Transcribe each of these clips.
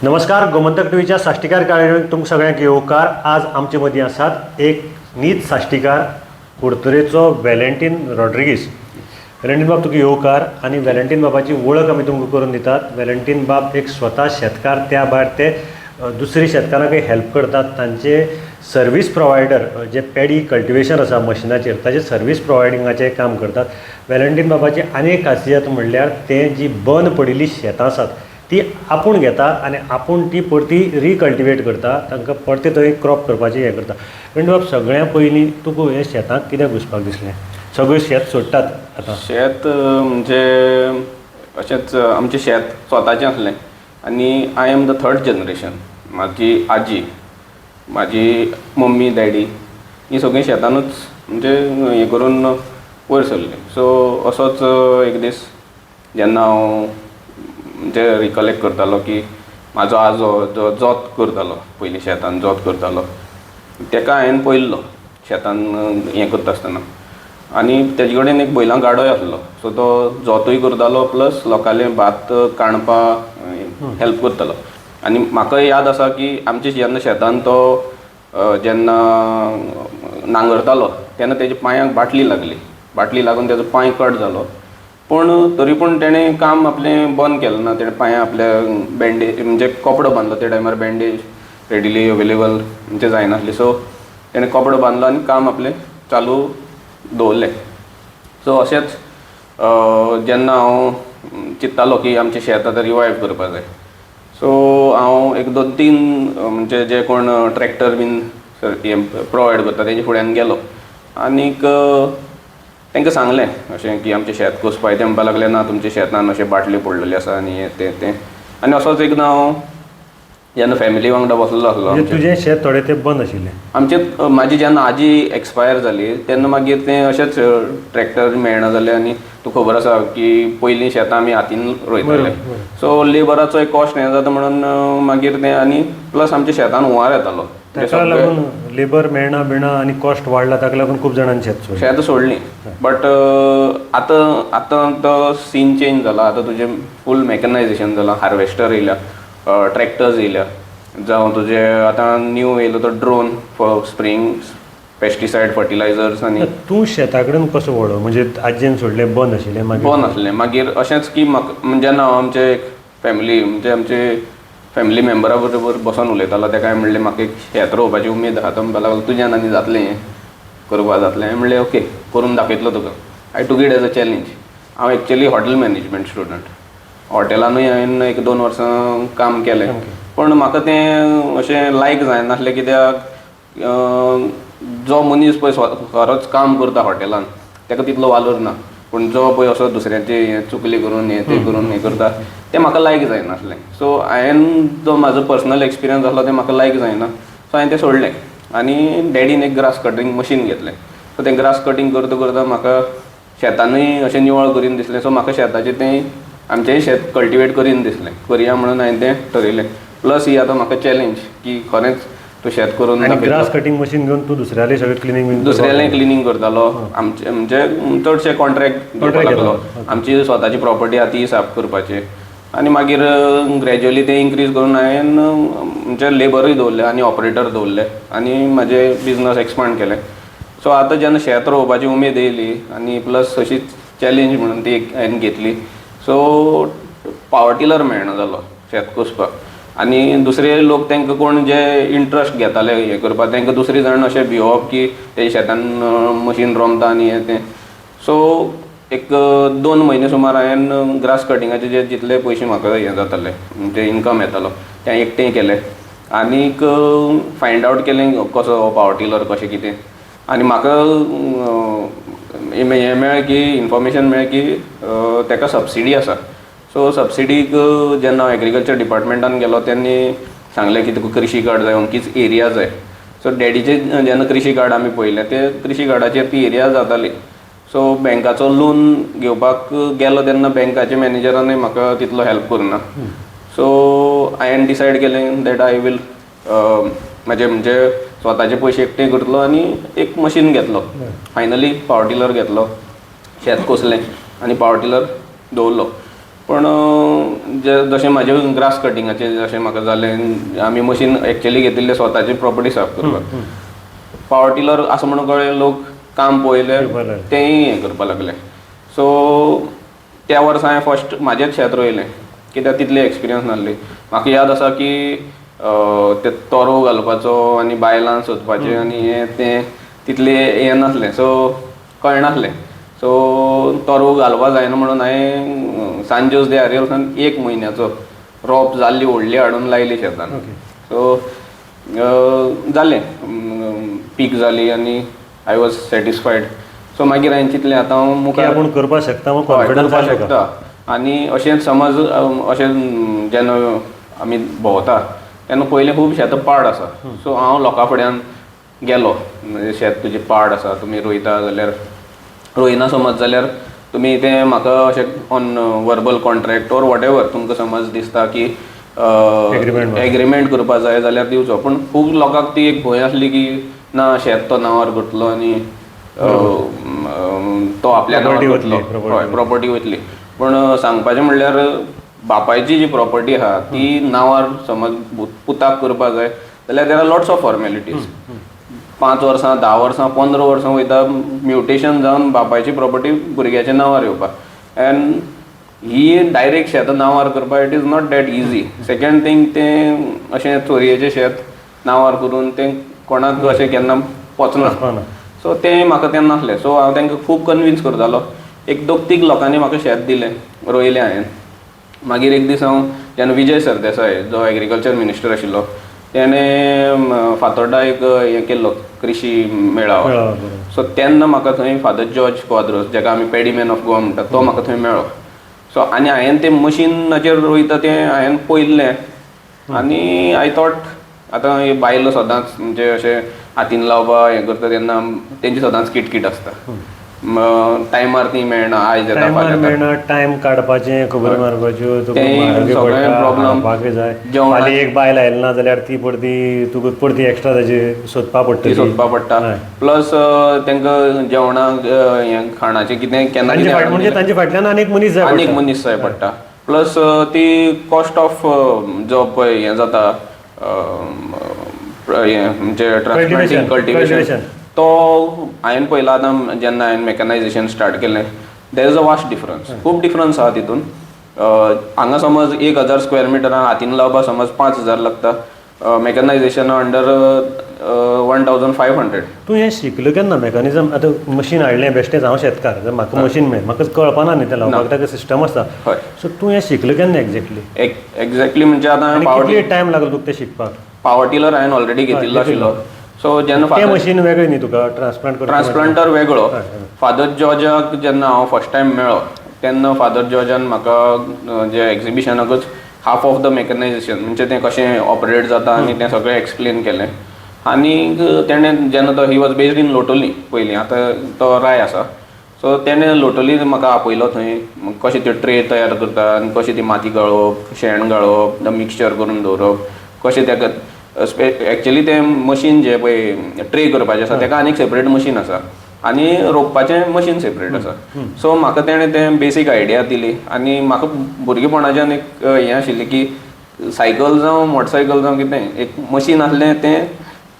नमस्कार, गोमंतक टीव्हीच्या साश्टीकार कार्यावळीक तुमकां सगळ्यांक येवकार. आज आमचे मदीं आसात एक नीज साश्टीकार, कुडतरेचो वेलेंटीन रॉड्रिगीस. वेलेंटीन बाब, तुका येवकार. आनी वेलेंटीन बाबाची वळख आमी तुमकां करून दितात. वेलेंटीन बाब एक स्वता शेतकार, त्या भायर ते दुसरी शेतकारांकय हेल्प करतात. तांचे सर्वीस प्रोवायडर जे पॅडी कल्टिवेशन आसा मशिनाचेर, ताचे सर्वीस प्रोवायडिंगाचें काम करतात. वेलेंटीन बाबाची आनी एक खासियत म्हणल्यार ते जी बंद पडिल्लीं शेतां आसात ती आपूण घेता आनी आपूण ती परती रिकल्टिवेट करता, तांकां परते थंय क्रॉप करपाचें हें करता. वेलेंटीन बाब, सगळ्यां पयलीं तुका हे शेतांत कित्याक घुसपाक दिसलें? सगळें शेत सोडटात आतां. शेत म्हणजे अशेंच आमचें शेत स्वताचें आसलें आनी I am the third generation. म्हाजी आजी, म्हाजी मम्मी डॅडी ही सगळीं शेतानूच म्हणजे हें करून वयर सरलीं. सो असोच एक दीस जेन्ना हांव म्हणजे रिकलेक्ट करतालो की म्हाजो आजो जो जोत करतालो, पयलीं शेतान जोत करतालो, ताका हांवें पळयल्लो शेतान हें करता आसतना. आनी तेजे कडेन एक बैलां गाडोय आसलो. सो तो जोतूय करतालो प्लस लोकांलें भात काणपाक हेल्प करतालो. आनी म्हाका याद आसा की आमच्या जेन्ना शेतान तो जेन्ना नांगरतालो तेन्ना तेज्या पांयांक बाटली लागून तेजो पांय कट जालो. पूण तरी पूण तेणें काम आपलें बंद केलें ना. तेणें पांयां आपल्या बँडेज म्हणजे कपडो बांदलो. त्या टायमार बँडेज रेडिली अवेलेबल म्हणजे जायनासली. सो तेणें कपडो बांदलो आनी काम आपलें चालू दवरलें. सो अशेंच जेन्ना हांव चिंत्तालो की आमचें शेत आतां रिवायव करपा जाय, सो हांव एक 2-3 म्हणजे जे कोण ट्रॅक्टर बीन प्रोवायड करता तेजे फुड्यान गेलो आनीक तांकां सांगलें अशें की आमचें शेत कसपाय. ते म्हणपाक लागले ना, तुमच्या शेतान अशें बाटल्यो पडलेली आसा आनी हें तें. आनी असोच एकदां हांव जेन्ना फॅमिली वांगडा बसलो आसलो, तुजें शेत थोडें तें बंद आशिल्लें. आमचें म्हाजी जेन्ना आजी एक्सपायर जाली तेन्ना मागीर तें अशेंच ट्रॅक्टर मेळना जालें. आनी तुका खबर आसा की पयलीं शेतां आमी हातीन रोयताले. सो लेबराचो एक कॉस्ट हें जाता म्हणून मागीर तें आनी प्लस आमच्या शेतान हुंवार येतालो. ताका लागून लेबर मेळना आनी कॉस्ट वाडला, ताका लागून खूब जाणांनी शेत सोडलीं. बट आतां तो सीन चेंज जाला. आतां तुजें फूल मॅकनायजेशन जालां. हार्वेस्टर येयल्या, ट्रॅक्टर्स येयल्या, जावं तुजें आतां न्यू येयलो तो drone for spraying pesticide fertilisers. आनी तूं शेता कडेन कसो वळो? म्हणजे आजयेन सोडलें बंद आशिल्लें बंद आसलें. मागीर अशेंच की म्हाका जेन्ना हांव आमचे फॅमिली म्हणजे आमचे फॅमिली मेंबरा बरोबर बसून उलयतालो, ताका हांवें म्हणलें म्हाका एक शेत रोवपाची उमेद आसा. तो म्हणपाक लागलो तुज्यान आनी जातलें हें करपा जातलें. हांवें म्हणलें ओके, करून दाखयतलो तुका. I took it as a challenge. हांव एक्चुअली हॉटेल मॅनेजमेंट स्टुडंट. हॉटेलानूय हांवें 1-2 वर्सां काम केलें. पूण म्हाका तें अशें लायक जायनासलें, कित्याक जो मनीस पळय खरोच काम करता हॉटेलान ताका तितलो वालोर ना. पूण जो पळय असो दुसऱ्याचे चुकली करून हें करून हें करता तें म्हाका लायक जायनासलें. सो हांवें जो म्हाजो पर्सनल एक्सपिरियन्स आसलो तें म्हाका लायक जायना. सो हांवें तें सोडलें आनी डॅडीन एक ग्रास कटींग मशीन घेतलें. सो तें ग्रास कटींग करता करता म्हाका शेतानूय अशें निवळ करीन दिसलें. सो म्हाका शेताचें तें आमचेंय शेत कल्टिवेट करीन दिसलें. करया म्हणून हांवें तें ठरयलें. प्लस ही आतां म्हाका चॅलेंज की खरेंच तूं शेत करून ग्रास कटींग मशीन घेवन तूं दुसऱ्यालें सगळें क्लिनींग दुसऱ्यालें क्लिनींग करतालो. आमचे म्हणजे चडशे कॉन्ट्रॅक्ट लागलो. आमची स्वताची प्रॉपर्टी आहा ती साफ करपाची. आनी मागीर ग्रॅज्युअली तें इन्क्रीज करून हांवें म्हणजे लेबरूय दवरले आनी ऑपरेटर दवरले आनी म्हाजें बिजनस एक्सपांड केलें. सो आतां जेन्ना शेत रोवपाची उमेद येयली आनी प्लस अशी चॅलेंज म्हणून ती हांवें घेतली. सो पावर टिलर मेळना जालो शेत कसपाक. आनी दुसरे लोक तांकां कोण जे इंट्रस्ट घेताले हें करपाक, तांकां दुसरे जाण अशें भिवप की तेजे शेतान मशीन रोमता आनी हें तें. सो एक 2 म्हयने सुमार हांवें ग्रास कटिंगाचे जे जितले पयशे म्हाका हें जाताले म्हणजे इनकम येतालो तें एकटें केलें. आनीक फायंड आवट केलें कसो हो पावर टिलर कशें कितें. आनी म्हाका हें मेळ्ळें की इन्फॉर्मेशन मेळ्ळें की ताका सबसिडी आसा. सो सबसिडीक जेन्ना हांव एग्रीकल्चर डिपार्टमेंटान गेलो तेन्ना सांगलें की तुका कृशी कार्ड जाय, अमकीच एरिया जाय. सो डॅडीचें जेन्ना कृशी कार्ड आमी पळयलें ते कृशी कार्डाचेर ती एरिया जाताली. सो बँकाचो लोन घेवपाक गेलो तेन्ना बँकाच्या मॅनेजरानूय म्हाका तितलो हेल्प करुना. सो हांवें डिसायड केलें दॅट आय वील म्हाजे म्हणजे स्वताचे पयशे एकटे करतलो आनी एक मशीन घेतलो. फायनली पावर टिलर घेतलो, शेत कसलें आनी पावर टिलर दवरलो. पण जशें म्हाजें ग्रास कटिंगाचें जशें म्हाका जालें आमी मशीन एक्चुअली घेतिल्लें स्वताची प्रॉपर्टी साफ करपाक. पावर टिलर आसा म्हणून कळ्ळें, लोक काम पळयलें तेंय हें करपाक लागले. सो त्या वर्सा हांवें फर्स्ट म्हाजेंच शेत रोयलें, कित्याक तितली एक्सपिरियन्स नासली. म्हाका याद आसा की ते तोरो घालपाचो आनी बायलां सोदपाचें आनी हें तें तितलें हें नासलें, सो कळनासलें. सो तोरो घालपा जायना म्हणून हांवें सान जोस दे आरियल्सान 1 म्हयन्याचो रोप जाल्ली व्हडली हाडून लायली शेतान. सो जालें, पीक जाली आनी आय वॉज सॅटिस्फायड. सो मागीर हांवें चिंतलें आतां हांव मुखार आपूण करपाक शकता, करपाक शकता. आनी अशें समज अशें जेन्ना आमी भोंवता तेन्ना पयलें खूब शेतां पाड आसा. सो हांव लोकां फुड्यान गेलो, म्हणजे शेत तुजें पाड आसा, तुमी रोयता जाल्यार रोयना समज जाल्यार तुमी तें म्हाका अशें on verbal contract or what ever तुमकां समज दिसता की एग्रीमेंट करपा जाय जाल्यार दिवचो. पूण खूब लोकांक ती एक भंय आसली की ना शेत तो नांवार करतलो आनी तो आपल्या नांवार करतलो, हय प्रॉपर्टी वयतली. पूण सांगपाचें म्हणल्यार बापायची जी प्रॉपर्टी आहा ती नांवार समज पुताक करपा जाय जाल्यार there are lots of formalities. 5 वर्सां 10 वर्सां 15 वर्सां वयता म्युटेशन जावन बापायची प्रॉपर्टी भुरग्याच्या नांवार येवपाक. एन्ड ही डायरेक्ट शेतां नांवार करपाक it is not that easy. Second thing तें अशें चोरयेचें शेत नांवार करून तें कोणाक अशें केन्ना पचना. सो तें म्हाका तेन्ना नासलें. सो हांव तांकां खूब कन्विन्स करतालो. 1-2 लोकांनी म्हाका शेत दिलें, रोयलें हांवें. मागीर एक दीस हांव जेन्ना विजय सरदेसाय जो एग्रीकल्चर मिनिस्टर आशिल्लो तेणें फातोर्डा एक हें केल्लो कृशी मेळावो. सो तेन्ना म्हाका थंय फादर जॉर्ज क्वाद्रोस, जाका आमी पॅडीमॅन ऑफ गोवा म्हणटात, तो म्हाका थंय मेळ्ळो. सो आनी हांवें तें मशीनाचेर रोयता तें हांवें पळयल्लें आनी आय थॉट आतां हे बायलो सदांच म्हणजे अशें हातीन लावपा हें करता तेन्ना तेंची सदांच किटकीट आसता. टायमार ती मेळना, आयज येता फाल्यां मेळना, टायम काडपाचें, खबर मारपाच्यो, प्रॉब्लम जाय. फाल्यां एक बायल आयली ना जाल्यार ती तुका परती एक्स्ट्रा ताजी सोदपा पडटा. प्लस तांकां जेवणाक हें खाणाचें कितें केन्ना म्हणजे तांचे फाटल्यान आनीक मनीस जाय पडटा. प्लस ती कॉस्ट ऑफ जो पळय हें जाता म्हणजे ट्रान्सप्लांटिंग कल्टिवेशन तो हांवें पळयला. आतां जेन्ना हांवें मॅकनायझेशन स्टार्ट केलें there is a vast difference, खूब डिफरन्स आहा तितून. हांगा समज 1000 स्क्वेअर मिटरान हातीन लावपाक समज 5000 लागता, मॅकनायझेशना अंडर 1500. तूं हें शिकलो केन्ना मॅकॅनिझम? आतां मशीन हाडलें बेश्टेंच, हांव शेतकार, जर म्हाका मशीन मेळ, म्हाका कळपाना न्ही तें लावपाक, ताका सिस्टम आसता. सो तूं हें शिकलो केन्ना एक्झॅक्टली म्हणजे आतां कितले टायम लागलो तुका तें शिकपाक? पावर टिलर हांवें ऑलरेडी घेतिल्लो आशिल्लो. सो जेन्ना तें मशीन वेगळें न्ही तुका, ट्रान्सप्लांटर वेगळो. फादर जॉर्जाक जेन्ना हांव फर्स्ट टायम मेळ्ळो तेन्ना फादर जॉर्जान म्हाका जे एक्झिबिशनाकूच हाफ ऑफ द मॅकनायझेशन म्हणजे तें कशें ऑपरेट जाता आनी तें सगळें एक्सप्लेन केलें. आनी तेणें जेन्ना तो he was based in Loutolim पयलीं, आतां तो राय आसा. सो तेणें लोटोली म्हाका आपयलो थंय कशें त्यो ट्रे तयार करता आनी कशी ती माती गाळप, शेण गाळप, मिक्सचर करून दवरप, कशें ताका एक्चुअली तें मशीन जें पळय ट्रे करपाचें आसा ताका आनीक सेपरेट मशीन आसा आनी रोंपपाचें मशीन सेपरेट आसा. सो म्हाका तेणें तें बेसीक आयडिया दिली. आनी म्हाका भुरगेपणाच्यान एक हें आशिल्लें की सायकल जावं मोटरसायकल जावं कितें एक मशीन आसलें तें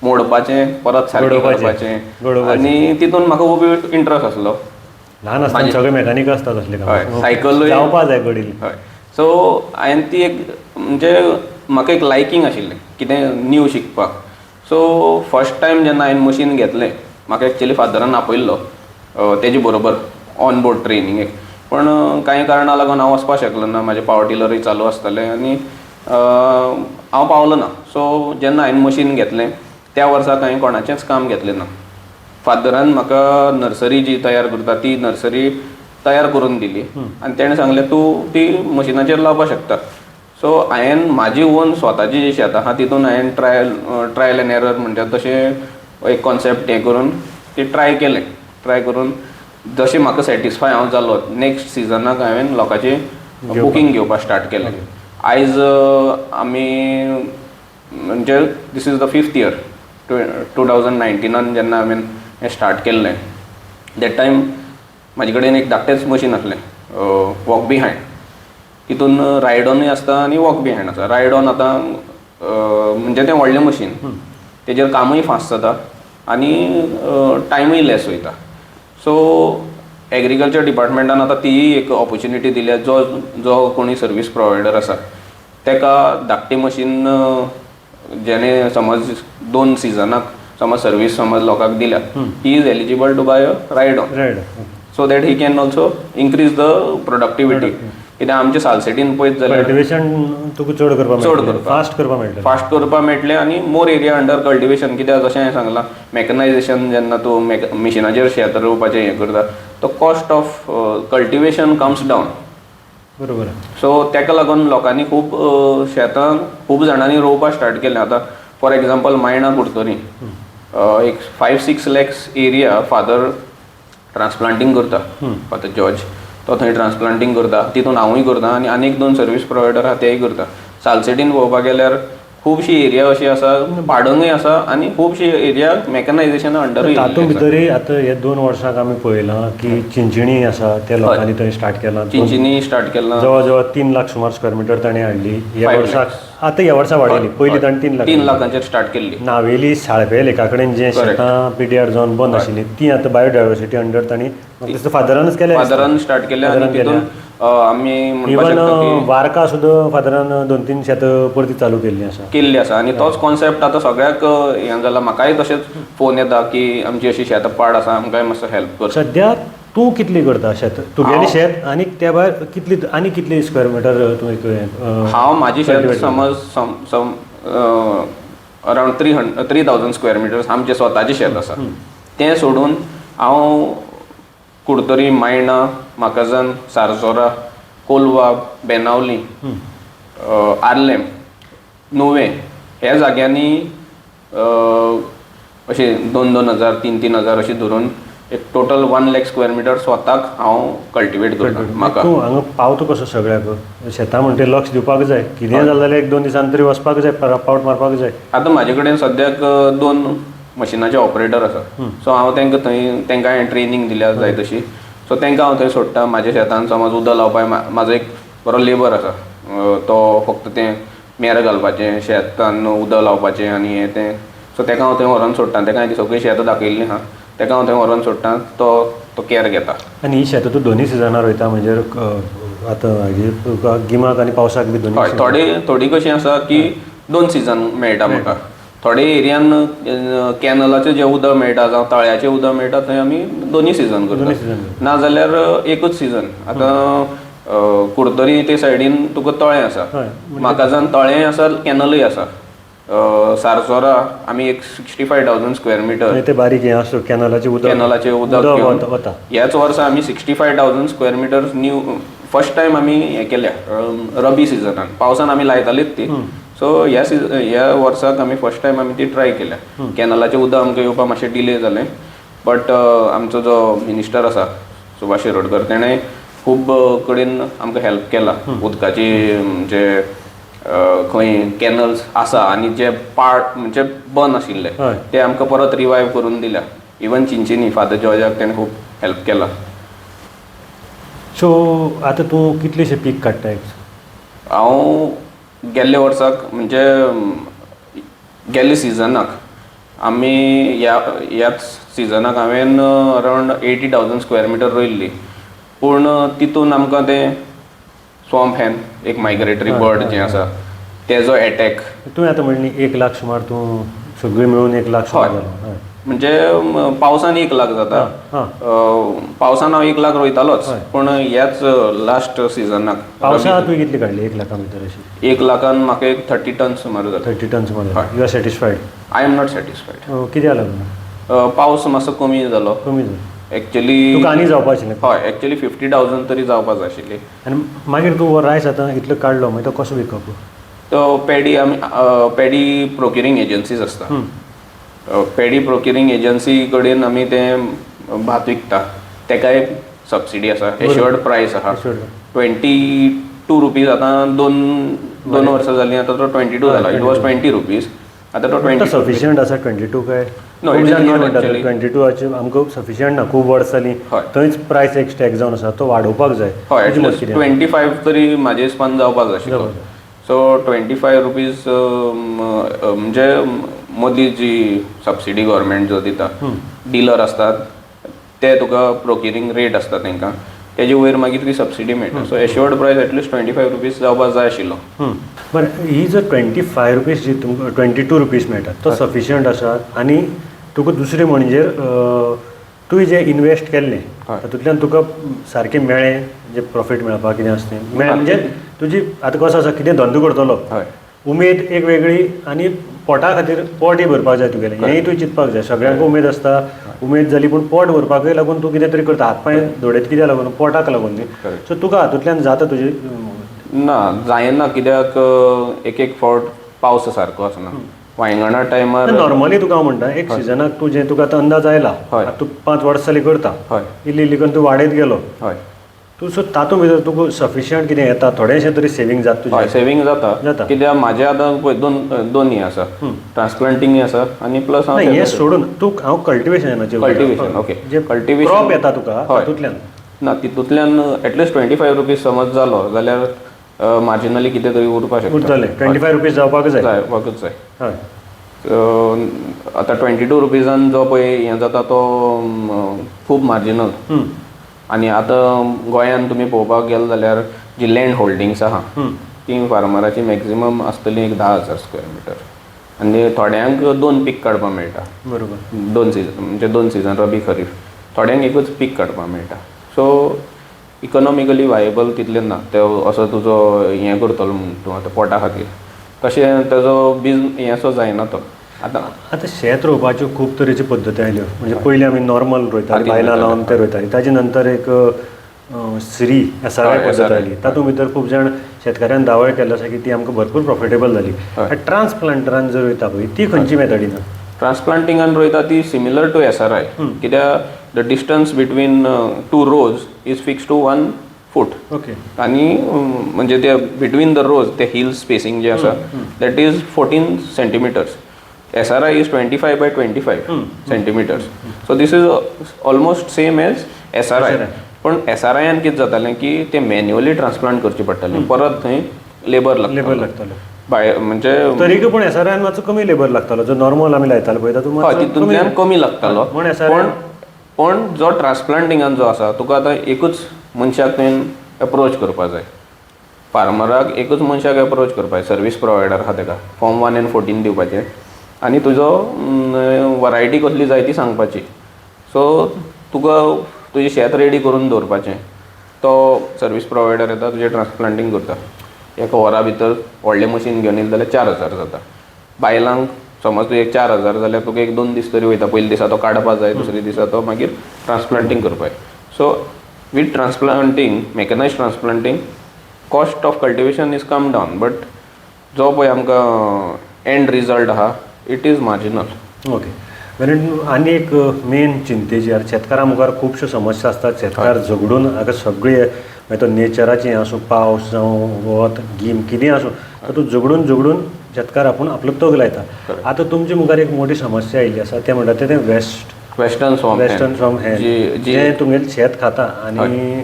मोडपाचें, परत सारकें करपाचें, आनी तितून म्हाका खूब इंट्रस्ट आसलो. ल्हान आसतना सगळे मेकॅनीक आसता तसलें काम. हय, सायकल जावपा जाय घडील. हय. सो हांवें ती एक म्हणजे म्हाका एक लायकींग आशिल्लें कितें न्यू शिकपाक. सो फर्स्ट टायम जेन्ना हांवें मशीन घेतलें म्हाका एक्चुअली फादरान आपयल्लो तेजे बरोबर ऑन बोर्ड ट्रेनिंगेक. पण कांय कारणां लागून हांव वचपाक शकलो ना, म्हाजें पावर टिलरूय चालू आसतालें आनी हांव पावलो ना. सो जेन्ना हांवें मशीन घेतलें त्या वर्साक हांवें कोणाचेंच काम घेतलें ना. फादरान म्हाका नर्सरी जी तयार करता ती नर्सरी तयार करून दिली आनी तेणें सांगलें तूं ती मशिनाचेर लावपाक शकता. सो हांवें म्हाजी ओन स्वताची जी शेत आहा तितून हांवें ट्रायल एंड एरर म्हणटात तशें एक कॉन्सेप्ट हें करून ती ट्राय केलें. ट्राय करून जशें म्हाका सॅटिस्फाय हांव जालो नेक्स्ट सिजनाक हांवें लोकांची बुकींग घेवपाक स्टार्ट केलें. आयज आमी म्हणजे this is the 5th year 2019 जेन्ना हांवें हें स्टार्ट केल्लें. दॅट टायम म्हाजे कडेन एक धाकटेंच मशीन आसलें वॉक बिहायंड. तितून रायड ऑनूय आसता आनी वॉक बिहायंड आसा. रायड ऑन आतां म्हणजे तें व्हडलें मशीन, तेजेर कामूय फास्ट जाता आनी टायमूय लेस वयता. सो एग्रीकल्चर डिपार्टमेंटान आतां तीय एक ऑपॉर्च्युनिटी दिल्या. जो कोणी सर्वीस प्रोवायडर आसा तेका धाकटें मशीन जेणे समज 2 सिजनाक समज सर्वीस समज लोकांक दिल्या, he is eligible to buy a ride on, so that he can also increase the productivity. कित्याक आमच्या सालसेटीन पळयत जाल्यार कल्टिवेशन तुका चड करपाक फास्ट करपाक मेळटलें आनी मोर एरिया अंडर कल्टिवेशन. कित्याक जशें हांवें सांगलां, मॅकनायजेशन जेन्ना तूं मिशिनाचेर शेत रोवपाचें हें करता, तो cost of cultivation comes down. बरोबर. सो तेका लागून लोकांनी खूब शेतां खूब जाणांनी रोवपाक स्टार्ट केलें. आतां फॉर एग्जाम्पल मायणा कुडतोरी एक 5-6 lakhs एरिया फादर ट्रान्सप्लांटींग करता. फादर जॉर्ज तो थंय ट्रान्सप्लांटींग करता, तितून हांवूय करता आनी आनीक 2 सर्वीस प्रोवायडर आहा तेय करता. सालसेटीन पळोवपाक गेल्यार खुबशी एरिया अशी आसा भाडंगूय आसा आनी खुबशी एरिया मॅकनायजेशना अंडरूय. तातूंत भितरय आतां हे 2 वर्सांक आमी पळयलां की चिंचिणी आसा ते लोकांनी थंय स्टार्ट केलां. चिंचिनी स्टार्ट केलां. जवळ जवळ 3 लाख सुमार स्क्वेअर मिटर ताणें हाडली ह्या वर्साक. आतां ह्या वर्सा वाडयली, पयलीं ताणें 3 लाखांचेर स्टार्ट केल्ली. नावेली साळपे लेखा कडेन जे शेतां पिड्यार जावन बंद आशिल्लीं ती आतां बायोडायवर्सिटी अंडर तांणी फादरानच केल्या. फादरान स्टार्ट केल्या आनी तितून आमी म्हणपाक शकता की वारका सुद्दां फादरान 2-3 शेत परती चालू केल्ली आसा आनी तोच कॉन्सेप्ट आतां सगळ्याक हें जाला. म्हाकाय तशेंच फोन येता की आमची अशी शेतां पाड आसा, आमकांय मातसो हेल्प कर. सद्या तूं कितली करता शेत? तुगेलें शेत आनी त्या भायर कितली स्क्वेअर मिटर तूं हांव म्हाजी शेत समज अरावंड 3,000 स्क्वेअर मिटर्स आमचें स्वताचें शेत आसा. तें सोडून हांव कुडतरी, मायणा, माकाजान, सारजोरा, कोलवा, बेनावली, आर्लेम, नुवे ह्या जाग्यांनी अशी 2,000, 3,000 अशी धरून एक टोटल 1 lakh स्क्वेअर मिटर स्वताक हांव कल्टिवेट करता. म्हाका तूं हांगा पावता कसो सगळ्याक? शेतां म्हणटा लक्ष दिवपाक जाय, कितेंय जालें जाल्यार 1-2 दिसान तरी वचपाक जाय, पावट मारपाक जाय. आतां म्हाजे कडेन सद्याक 2 मशिनाचे ऑपरेटर आसा. सो हांव तांकां हांवें ट्रेनींग दिल्या जाय तशी. सो तांकां हांव थंय सोडटा. म्हाज्या शेतान समज उदक लावपाक म्हाजो एक बरो लेबर आसा, तो फक्त तें मेर घालपाचें, शेतान उदक लावपाचें आनी हें तें. सो ताका हांव थंय व्हरोन सोडटा. ताका हांवें सगळीं शेतां दाखयल्लीं आहा, ताका हांव थंय व्हरोन सोडटा. तो केअर घेता. आनी ही शेतां तूं दोनूय सिजनार रोयता म्हणजे आतां तुका गिमाक आनी पावसाक बी दोनूय? हय, थोडी कशी आसा की 2 सिजन मेळटा म्हाका. थोडे एरियान कॅनलाचें जें उदक मेळटा जावं तळ्याचें उदक मेळटा थंय आमी दोनूय सिजन करता. नाजाल्यार एकूच सिजन. आतां कुडतरी ते सायडीन तुका तळें आसा, माकाजान तळेंय आसा, कॅनलूय आसा. सारजोरा आमी एक 65,000 स्क्वेअर मिटर ते बारीक हें आसा कॅनलाचें उदक वता. ह्याच वर्सा आमी 65,000 स्क्वेअर मिटर फर्स्ट टायम आमी हें केल्या रबी सिजनान. पावसान आमी लायतालीच ती. सो ह्या वर्साक आमी फर्स्ट टायम आमी ती ट्राय केल्या. कॅनलाचें उदक आमकां येवपाक मातशें डिले जालें, बट आमचो जो मिनिस्टर आसा सुभाष शिरोडकर तेणें खूब कडेन आमकां हेल्प केला. उदकाची म्हणजे खंय कॅनल्स आसा आनी जे पार्ट म्हणजे बंद आशिल्ले ते आमकां परत रिवायव करून दिल्या. इवन चिंचिनी फादर जॉर्जाक तेणें खूब हेल्प केला. सो आतां तूं कितलेशें पीक काडटा? हांव गेल्ल्या वर्साक म्हणजे गेल्ल्या सिजनाक आमी ह्याच सिजनाक हांवें अरावंड 80,000 स्क्वेअर मिटर रोयल्ली. पूण तितून आमकां तें स्वॉम्प हॅन एक मायग्रेटरी बर्ड जें आसा तेजो एटॅक. तुवें आतां म्हणली 1 लाख सुमार तूं सगळी मेळून 1 लाख सुमार जालो. म्हणजे पावसान 1 लाख जाता. पावसान हांव 1 लाख रोयतालोच, पूण ह्याच लास्ट सिजनाक पावसाक तुवें कितली काडली 1 लाखा भितर अशी? 1 लाखान म्हाका एक 30 टन्स सुमार जाता. 30 टन्स सुमार. You are satisfied? I am not satisfied. कित्याक लागून? पावस मातसो कमी जालो. एक्चुअली तुका आनी जावपा आशिल्लें? हय, एक्चुअली 50,000 तरी जावपाक जाय आशिल्ली. आनी मागीर तूं रायस आतां इतलो काडलो मागीर तो कसो विकप? तो पॅडी प्रोक्युरिंग एजन्सीज आसता. पॅडी प्रोक्युरिंग एजन्सी कडेन आमी तें भात विकता. तेकाय सबसिडी आसा, एश्योर्ड प्रायस आहा. 22 रुपीज. आतां दोन वर्सां जालीं आतां तो 22 जाला. It was 20 rupees. आतां तो 22 सफिशियंट आसा 22 काय No, खूब it is जाण कितें not म्हणटात actually. 22 आमकां सफिशियंट ना खूब वर्सां जालीं हय. थंयच प्रायस एक स्टॅक जावन आसा तो वाडोवपाक जाय हय तुजें मत एटलिस्ट कितें? 25 तरी म्हाजे हिसपान जावपाक जाय आशिल्लो. जावपाक सो 25 रुपीज म्हणजे मदीं जी सबसिडी गव्हर्मेंट जो दिता डिलर असतात ते तुका प्रोक्युरींग रेट आसता तांकां तेजे वयर मागीर तुका सबसिडी मेळटा. सो एश्योर्ड प्रायस एटलिस्ट 25 रुपीज जावपाक जाय आशिल्लो. बरें ही जर 25 रुपीज जी तुमकां 22 रुपीज मेळटा तो सफिशियंट आसा आनी तुका दुसरें म्हणजे तुवें जें इन्वेस्ट केल्लें तातूंतल्यान तुका सारकें मेळ्ळें जें प्रॉफीट मेळपाक कितें आसा तें मेळ्ळें म्हणजे तुजी आतां कसो आसा कितें धंदो करतलो हय उमेद एक वेगळी आनी पोटा खातीर पोटय भरपाक जाय तुगेलें हेंय तुवें चिंतपाक जाय सगळ्यांक उमेद आसता उमेद जाली पूण पोट भरपाकय लागून तूं कितें तरी करता हातपांय दोडयता कित्याक लागून पोटाक लागून न्ही सो तुका हातूंतल्यान जाता तुजें ना जायना कित्याक एक फावट पावस सारको आसना वांयगणा टायमार नॉर्मली तुका हांव म्हणटा एक सिजनाक तूं जें तुका आतां अंदाज आयला हय. आतां तूं 5 वर्सां जालीं करता हय इल्ली इल्ली करून तूं वाडयत गेलो हय तूं सो तातूंत भितर तुका सफिशियंट कितें येता थोडेंशें तरी सेवींग जाता हय तुजें सेवींग जाता. जाता कित्याक म्हाजें आतां पळय दोनूय आसा ट्रान्सप्लांटींग आसा आनी प्लस ना हें सोडून तूं हांव कल्टिवेशनाचेर कल्टिवेशन ओके जे कल्टिवेशन क्रॉप येता तुका हय. तातूंतल्यान ना तितूंतल्यान एटलिस्ट 25 रुपीज समज जालो जाल्यार मार्जिनली कितें तरी उरपाक शकता उरतलें 25 रुपीज जावपाक जाय जावपाकूच जाय. हय आतां 22 रुपीजान जो पळय हें जाता तो खूब मार्जिनल आनी आतां गोंयांत तुमी पळोवपाक गेले जाल्यार जी लँड होल्डिंग्स आहा ती फार्मराची मॅक्झिमम आसतली एक 10,000 स्क्वेअर मिटर आनी थोड्यांक 2 पीक काडपाक मेळटा बरोबर 2 सिजन म्हणजे 2 सिजन रबी खरीफ थोड्यांक एकूच पीक काडपाक मेळटा. सो इकॉनॉमिकली वायबल तितलें ना तो असो तुजो हें करतलो म्हूण तूं आतां पोटा खातीर तशें ताजो हें असो जायना तो. आतां शेत रोवपाच्यो खूब तरेच्यो पद्दती आयल्यो म्हणजे पयलीं आमी नॉर्मल रोयतालीं बायलां लावन ते रोयतालीं ताजे नंतर एक श्री SRI पद्दत आयली तातूंत भितर खूब जाण शेतकाऱ्यान दावळ केल्लो आसा की ती आमकां भरपूर प्रॉफिटेबल जाली. ट्रान्सप्लांटरान जर रोयता पळय ती खंयची मेथडीन ट्रान्सप्लांटिंगान रोयता ती सिमिलर टू SRI कित्याक the distance between 2 rows is fix to 1 foot okay आनी म्हणजे ते बिटवीन द रोज ते हिल स्पेसिंग जे आसा that is 14 सेंटीमिटर्स. SRI is 25 by 25 centimeters. So this is almost same as SRI. पण SRIन कितें जातालें की ते मॅन्युअली ट्रान्सप्लांट करची पडटालें परत थंय लेबर लागतालो म्हणजे तरीक पूण SRIन मातसो कमी लेबर लागतालो जो नॉर्मल आमी लायतालो पळय तातूंत हय तितूंतल्यान कमी लागतालो पूण पण जो ट्रान्सप्लांटिंगान जो आसा तुका आतां एकूच मनशाक थंय एप्रोच करपाक जाय. फार्मराक एकूच मनशाक एप्रोच करपाक जाय सर्वीस प्रोवायडर आहा ताका फॉर्म 1 and 14 दिवपाचें आनी तुजो वरायटी कसली जाय ती सांगपाची. सो तुका तुजें शेत रेडी करून दवरपाचें तो सर्वीस प्रोवायडर येता तुजें ट्रान्सप्लांटींग करता. एका वरा भितर व्हडलें मशीन घेवन येयलें जाल्यार 4,000 जाता. बायलांक समज तुवें 4,000 जाल्यार तुका 1-2 दीस तरी वयता. पयल्या दिसा तो काडपाक जाय दुसऱ्या दिसा तो मागीर ट्रान्सप्लांटींग करपाक. So with transplanting mechanized transplanting cost of cultivation is come down but जो पळय आमकां एंड रिजल्ट आहा it is marginal. Okay Valentine आनी एक मेन चिंतेची शेतकारां मुखार खुबश्यो समस्या आसतात. शेतकार झगडून हाका सगळी मागीर तो नेचराचें आसूं पावस जावं वत गीम कितें आसूं तातूंत झगडून शेतकार आपूण आपलो तग लायता. आतां तुमचे मुखार एक मोठी समस्या आयिल्ली आसा तें म्हणटा तें वेस्टर्न स्वॉम्प जें तुगेलें शेत खाता आनी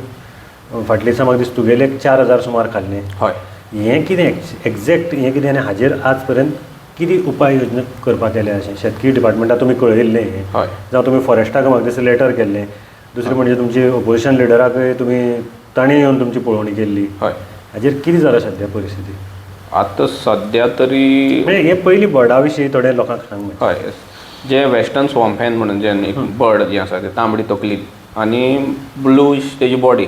फाटल्या दिसा म्हाका दिसता तुगेले 4,000 सुमार खाल्लें. हय हें कितें एग्जॅक्ट हें कितें आनी हाजेर आज पर्यंत कितें उपाय योजना करपाक केल्या अशें शेतकी डिपार्टमेंटाक तुमी कळयल्लें जावं तुमी फॉरेस्टाक म्हाका दिसता लेटर केल्लें. दुसरें म्हणजे तुमची ऑपोजिशन लिडराकय तुमी ताणें येवन तुमची पळोवणी केल्ली. हाजेर कितें जालां सद्या परिस्थिती आतां सद्या तरी म्हणजे हे पयलीं बर्डा विशीं थोड्या लोकांक सांग. हय जे वेस्टर्न स्वॉम्प हेन म्हणून जे एक बर्ड जी आसा ती तांबडी तकली आनी ब्लूश तेजी बॉडी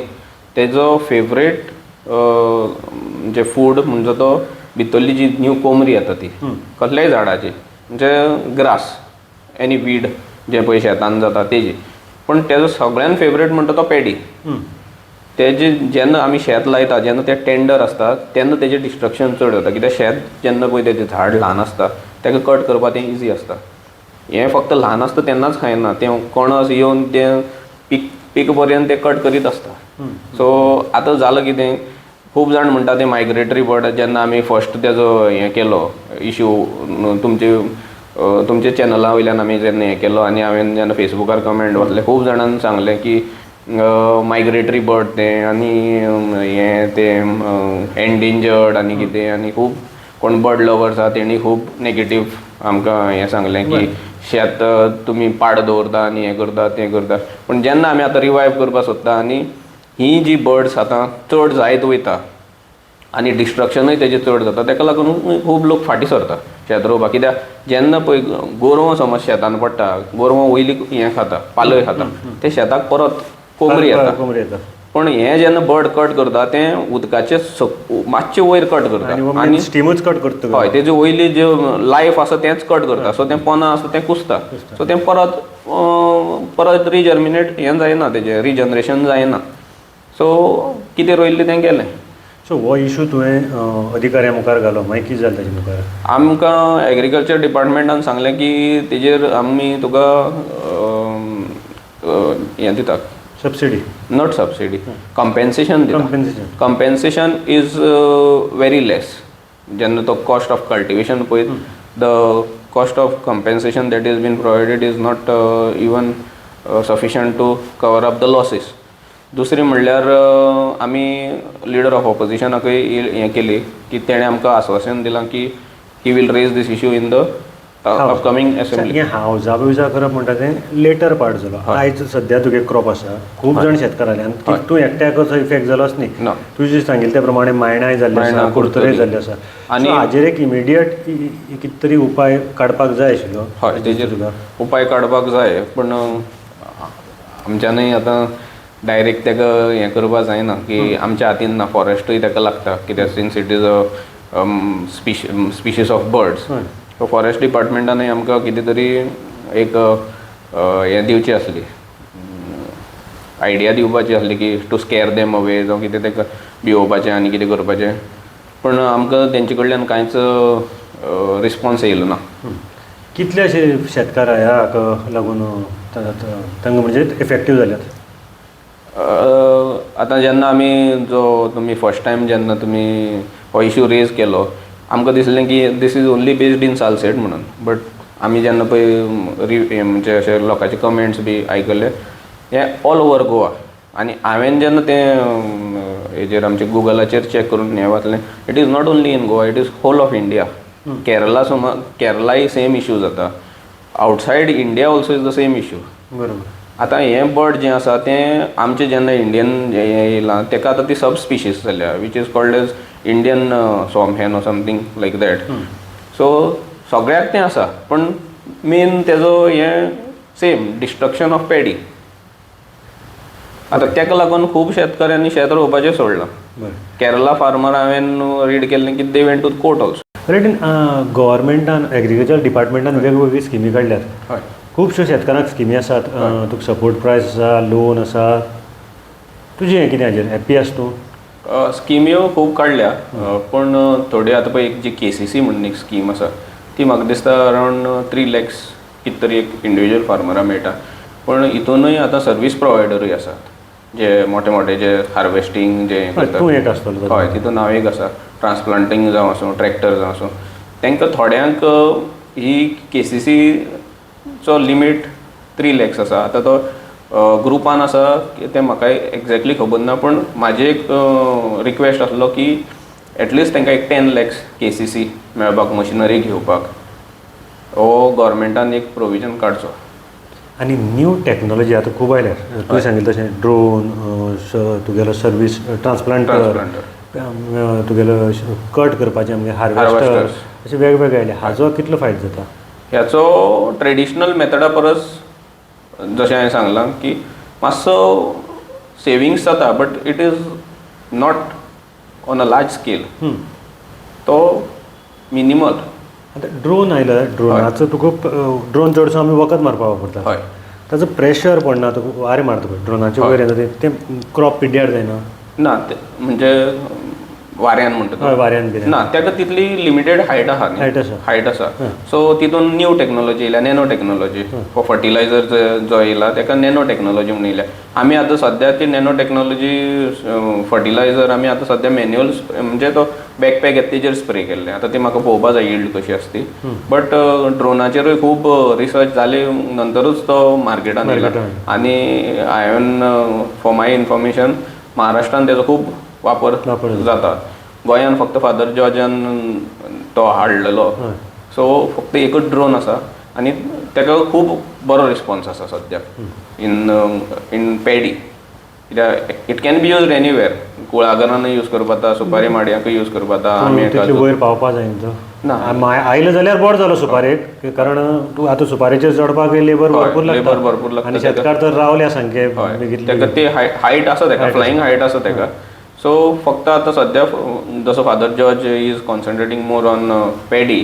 तेजो फेवरेट जे फूड म्हणजे तो भितरली जी न्यू कोमरी येता ती कसल्याय झाडाची म्हणजे ग्रास एनी वीड जे पळय शेतान जाता तेजी. पण तेजो सगळ्यान फेवरेट म्हणटा तो पॅडी. तेजे जेन्ना आमी शेत लायता जेन्ना ते टेंडर आसता तेन्ना तेजें डिस्ट्रक्शन चड जाता कित्याक शेत जेन्ना पळय तेजें झाड ल्हान आसता तेका कट करपाक तें इजी आसता. हें फक्त ल्हान आसता तेन्नाच खायना तें कणस येवन तें पीक पर्यंत ते कट करीत आसता. सो आतां जालां कितें खूब जाण म्हणटा ते मायग्रेटरी बर्ड जेन्ना आमी फर्स्ट तेजो हें केलो इश्यू तुमचे चॅनला वयल्यान आमी जेन्ना हें केलो आनी हांवें जेन्ना फेसबुकार कमेंट वाचले खूब जाणांनी सांगलें की मायग्रेटरी बर्ड तें आनी हें तें एंडेंजर्ड आनी कितें आनी खूब कोण बर्ड लवर्स आहा तेणी खूब नेगेटीव आमकां हें सांगलें की शेत तुमी पाड दवरता आनी हें करता तें करता पूण जेन्ना आमी आतां रिवायव करपाक सोदता आनी ही जी बर्ड्स आतां चड जायत वयता आनी डिस्ट्रक्शनूय तेजें चड जाता ताका लागून खूब लोक फाटीं सरता शेत रोवपाक कित्याक जेन्ना पळय गोरवां समज शेतान पडटा गोरवां वयली हें खाता पालय खाता ते शेताक परत कोमरी येता पण हें जेन्ना बर्ड कट करता तें उदकाचे मातशें वयर कट करता आनी स्टिमूच कट करता हय तेजे वयली जे लायफ आसा तेंच कट करता सो तें पोना आसा तें कुसता सो तें परत रिजर्मिनेट हें जायना तेजें रिजनरेशन जायना सो कितें रोयल्लें तें गेलें सो हो इशू तुवें अधिकाऱ्या मुखार घालो मागीर कितें जालें ताजे मुखार आमकां एग्रीकल्चर डिपार्टमेंटान सांगलें की तेजेर आमी तुका हें दितात subsidy not subsidy compensation compensation is very less जेन्ना तो कॉस्ट ऑफ कल्टिवेशन पळय the cost of compensation that is been provided is not even sufficient to cover up the losses दुसरी म्हणल्यार आमी लिडर ऑफ ऑपोजिशनाकय हें केली की तेणें आमकां आश्वासन दिलां की he will raise this issue in the upcoming assembly हावजा बिवजा करप म्हणटा तें लेटर पार्ट जालो आयज सद्या तुगे क्रॉप आसा खूब जाण शेतकारांनी तूं एकट्याकच इफेक्ट जालोच न्ही तुजें सांगिल्ले त्या प्रमाणे मायणाय जाल्ले आसा कुर्तोरय जाल्ले आसा आनी हाजेर एक इमिडियट कितें तरी उपाय काडपाक जाय आशिल्लो हय तेजेर उपाय काडपाक जाय पण आमच्यानय आतां डायरेक्ट ताका हें करपा जायना की आमच्या हातीन ना फॉरेस्टूय ताका लागता कित्याक since it is a species of birds so forest डिपार्टमेंटानय आमकां कितें तरी एक हें दिवची आसली आयडिया दिवपाची आसली की टू स्कॅर देम अवे जावं कितें ताका भिवोवपाचें आनी कितें करपाचें पण आमकां तेंचे कडल्यान कांयच रिस्पॉन्स येयलो ना कितले अशे शेतकार ह्याक लागून तांकां म्हणजे इफेक्टीव जाल्यात आतां जेन्ना आमी जो तुमी फर्स्ट टायम जेन्ना तुमी हो इश्यू रेज केलो आमकां दिसलें की this is only based in Salcete म्हणून बट आमी जेन्ना पळय म्हणजे अशे लोकांचे कमेंट्स बी आयकले हे ऑल ओवर गोवा आनी हांवें जेन्ना तें हेजेर आमच्या गुगलाचेर चॅक करून हें वाचलें it is not only in Goa it is whole of India Kerala समज केरलाय सेम इश्यू जाता outside India also is the same issue बरोबर आतां हें बर्ड जें आसा तें आमचें जेन्ना इंडियन येयलां ताका आतां ती सब स्पिशीस जाल्या which is called as Indian swamphen or something like that so सगळ्याक तें आसा पण मेन तेजो हें सेम डिस्ट्रक्शन ऑफ पॅडी आतां ताका लागून खूब शेतकऱ्यांनी शेत रोवपाचें सोडलां केरला फार्मर हांवें रीड केल्लें की they went to court also right गव्हर्मेंटान एग्रीकल्चर डिपार्टमेंटान वेगवेगळी स्किमी काडल्यात हय खुबश्यो शेतकारांक स्किमी आसात तुका सपोर्ट प्रायस आसा लोन आसा तुजें हें कितें हाजेर हॅप्पी आसा तूं स्किम्यो खूब काडल्या पण थोड्यो आतां पळय एक जी KCC म्हणून एक स्कीम आसा ती म्हाका दिसता अरावंड 3 lakhs कितें तरी एक इंडिविज्युअल फार्मराक मेळटा पण हितूनय आतां सर्वीस प्रोवायडरूय आसात जे मोठे मोठे जे हार्वेस्टींग जे तूं एक आसतलो हय तितून हांव एक आसा ट्रान्सप्लांटींग जावं आसूं ट्रॅक्टर जावं आसूं तांकां थोड्यांक ही KCC चो लिमीट 3 lakhs आसा आतां तो ग्रुपान आसा तें म्हाका एक्झॅक्टली खबर ना पण म्हाजे एक रिक्वेस्ट आसलो की एटलिस्ट तांकां एक 10 lakhs KCC मेळपाक मशिनरी घेवपाक हो गव्हर्मेंटान एक प्रोविजन काडचो आनी न्यू टॅक्नोलॉजी आतां खूब आयल्यात तुवें सांगिल्लें तशें ड्रोन तुगेलो सर्वीस ट्रान्सप्लांटर तुगेलो कट करपाचें आमगे हार्वेस्टर अशें वेगवेगळे आयले हाजो कितलो फायदो जाता ह्याचो ट्रेडिशनल मेथडा परस जशें हांवें सांगलां की मातसो सेविंग्स जाता but it is not on a large scale तो मिनिमल आतां ड्रोन आयला ड्रोनाचो तुका ड्रोन चडसो आमी वखद मारपाक वापरता हय ताजो प्रेशर पडना तुका वारें मारता पळय ड्रोनाचे वयर येता तें क्रॉप पिड्ड्यार जायना ना म्हणजे वाऱ्यान म्हणटा हय वाऱ्यान बिऱ्यान ना ताका तितली लिमिटेड हायट आहा Height आसा. हायट आसा सो तितून न्यू टॅक्नोलॉजी येयल्या नॅनो टॅक्नोलॉजी फर्टिलायझर जो येयला ताका नॅनो टॅक्नोलॉजी म्हणून येयल्या आमी आतां सद्या ती नॅनो टॅक्नोलॉजी फर्टिलायझर आमी आतां सद्या मॅन्युअल म्हणजे तो बॅकपॅक येता तेजेर स्प्रे केल्ले आतां ती म्हाका पळोवपा जाय यील्ड कशी आसता ती बट ड्रोनाचेरूय खूब रिसर्च जाले नंतरूच तो मार्केटान येयला आनी हांवें फॉर माय इन्फॉर्मेशन महाराष्ट्रान तेजो खूब वापर जाता गोंयान फक्त फादर जॉर्जान तो हाडलेलो सो फक्त एकच ड्रोन आसा आनी ताका खूब बरो रिस्पॉन्स आसा सद्याक इन पॅडी कित्याक it can be use anywhere कुळागरांनी यूज करपा जाता सुपारी माडयांकूय यूज करपा जाता आमी तितले वयर पावपा जाय तो ना आयलो जाल्यार बरो जालो सुपारेक कारण तूं आतां सुपारेचेर चडपाक लेबर भरपूर लागता आनी शेतकार तर रावल्या सामके ताका ती हायट आसा ताका फ्लायींग हायट आसा ताका सो फक्त आतां सद्या जसो Father George is concentrating more on paddy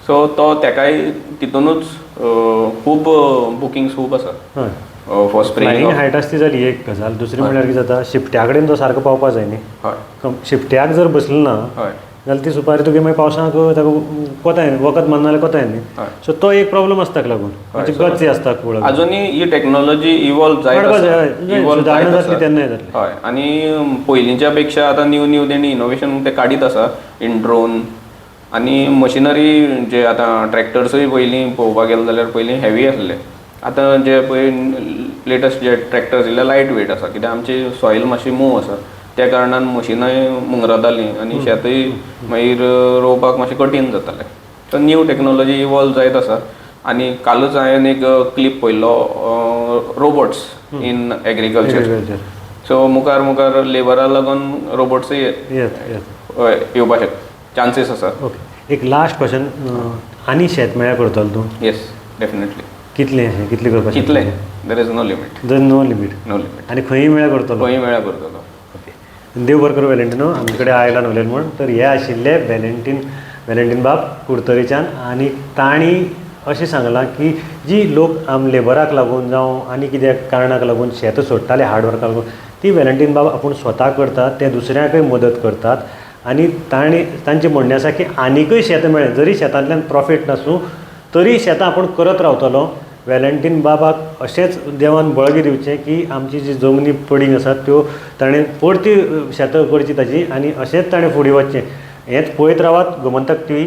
so तो ताकाय तितूनूच खूब बुकिंग्स खूब आसा फॉर स्प्रेइंग हायट आसती जाली एक गजाल दुसरी म्हणल्यार कितें जाता शिपट्या कडेन तो सारको पावपा जाय न्ही हय शिपट्याक जर बसलो ना हय जाल्यार ती सुपारी तुगे मागीर पावसाक ताका कोताय वखद मारना जाल्यार कोताय न्ही सो तो एक प्रॉब्लम आसता ताका लागून म्हणजे गच आसता कुळाक अजुनूय ही टॅक्नोलॉजी इवॉल्व सुदारणा जातली तेन्नाय जातली हय आनी पयलींच्या पेक्षा आतां न्यू तेणी इनोवेशन ते काडीत आसा इन ड्रोन आनी मशिनरी जे आतां ट्रॅक्टर्सूय पयलीं पळोवपाक गेलो जाल्यार पयलीं हेवी आसले आतां जे पळय लेटस्ट जे ट्रॅक्टर्स येयले लायट वेट आसा कित्याक आमची सॉयल मातशी मूव आसा त्या कारणान मशिनाय मुंगरतालीं आनी शेतूय मागीर रोवपाक मातशें कठीण जातालें तर न्यू टॅक्नोलॉजी इवॉल्व जायत आसा आनी कालूच हांवें एक क्लीप पळयल्लो रोबोट्स इन एग्रीकल्चर सो मुखार लेबराक लागून रोबोट्सूय येवपा चान्सीस आसा ओके एक लास्ट क्वेश्चन आनी शेतमेळ्या करतलो तूं येस डेफिनेटली कितले करपाक कितले there is no limit no limit आनी खंयी मेळ्या करतलो खंय मेळ्या करतलो ओके देव बरें करूं वेलेंटिनो आमचे कडेन आयला उलयन म्हण तर हे आशिल्ले वेलेंटीन बाब कुडतरेच्यान आनी तांणी अशें सांगलां की जी लोक लेबराक लागून जावं आनी कित्याक कारणाक लागून शेत सोडटाले हार्डवर्काक लागून ती वेलेंटीन बाब आपूण स्वता करतात ते दुसऱ्यांकय मदत करतात आनी तांचें म्हणणें आसा की आनीकय शेत मेळ्ळें जरी शेतांतल्यान प्रॉफीट नासूं तरी शेतां आपूण करत रावतलो वेलेंटीन बाबाक अशेंच देवान बळगी दिवचें की आमची जी जमनी पडींग आसात त्यो ताणें परती शेतां करची ताची आनी अशेंच ताणें फुडें वचचें हेंच पळयत रावात गोमंतक टी व्ही